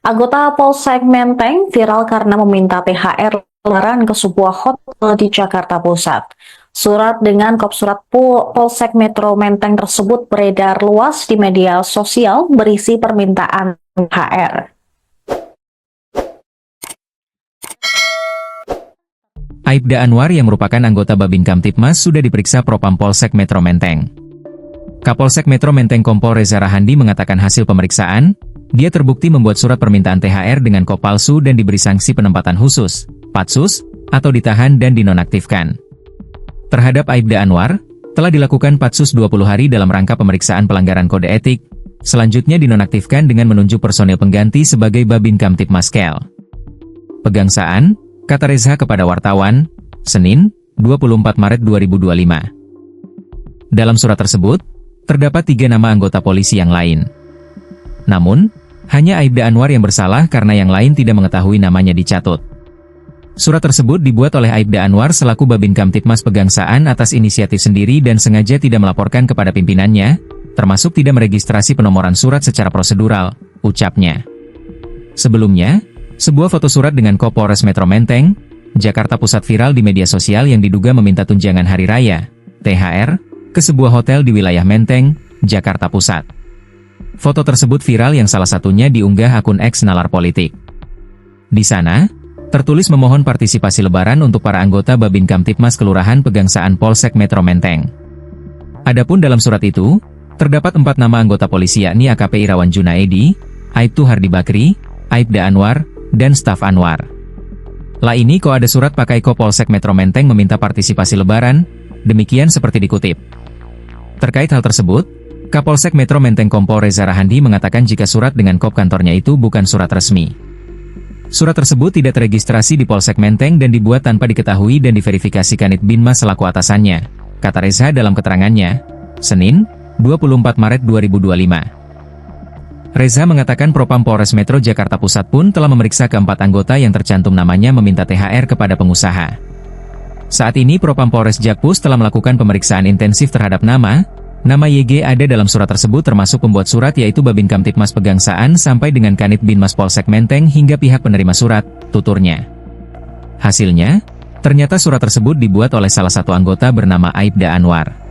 Anggota Polsek Menteng viral karena meminta THR lebaran ke sebuah hotel di Jakarta Pusat. Surat dengan kop surat Polsek Metro Menteng tersebut beredar luas di media sosial berisi permintaan THR. Aibda Anwar yang merupakan anggota Babin Kamtibmas sudah diperiksa Propam Polsek Metro Menteng. Kapolsek Metro Menteng Kompol Reza Rahandi mengatakan hasil pemeriksaan, dia terbukti membuat surat permintaan THR dengan kop palsu dan diberi sanksi penempatan khusus, patsus, atau ditahan dan dinonaktifkan. Terhadap Aibda Anwar, telah dilakukan patsus 20 hari dalam rangka pemeriksaan pelanggaran kode etik, selanjutnya dinonaktifkan dengan menunjuk personil pengganti sebagai Babin Kamtibmas Kel. Pegangsaan, kata Reza kepada wartawan, Senin, 24 Maret 2025. Dalam surat tersebut, terdapat 3 nama anggota polisi yang lain. Namun, hanya Aibda Anwar yang bersalah karena yang lain tidak mengetahui namanya dicatut. Surat tersebut dibuat oleh Aibda Anwar selaku Babin Kamtibmas Pegangsaan atas inisiatif sendiri dan sengaja tidak melaporkan kepada pimpinannya, termasuk tidak meregistrasi penomoran surat secara prosedural, ucapnya. Sebelumnya, sebuah foto surat dengan Kapolres Metro Menteng, Jakarta Pusat viral di media sosial yang diduga meminta tunjangan hari raya, THR, ke sebuah hotel di wilayah Menteng, Jakarta Pusat. Foto tersebut viral yang salah satunya diunggah akun X Nalar Politik. Di sana, tertulis memohon partisipasi lebaran untuk para anggota Babin Kamtibmas Kelurahan Pegangsaan Polsek Metro Menteng. Adapun dalam surat itu, terdapat 4 nama anggota polisi yakni AKP Irawan Junaedi, Aibtu Hardi Bakri, Aibda Anwar, dan staf Anwar. Lah ini kok ada surat pakai kop Polsek Metro Menteng meminta partisipasi lebaran, demikian seperti dikutip. Terkait hal tersebut, Kapolsek Metro Menteng Kompol Reza Rahandi mengatakan jika surat dengan kop kantornya itu bukan surat resmi. Surat tersebut tidak teregistrasi di Polsek Menteng dan dibuat tanpa diketahui dan diverifikasi Kanit Binmas selaku atasannya, kata Reza dalam keterangannya, Senin, 24 Maret 2025. Reza mengatakan Propam Polres Metro Jakarta Pusat pun telah memeriksa keempat anggota yang tercantum namanya meminta THR kepada pengusaha. Saat ini Propam Polres Jakpus telah melakukan pemeriksaan intensif terhadap nama YG ada dalam surat tersebut termasuk pembuat surat yaitu Babin Kamtibmas Pegangsaan sampai dengan Kanit Binmas Polsek Menteng hingga pihak penerima surat, tuturnya. Hasilnya, ternyata surat tersebut dibuat oleh salah satu anggota bernama Aibda Anwar.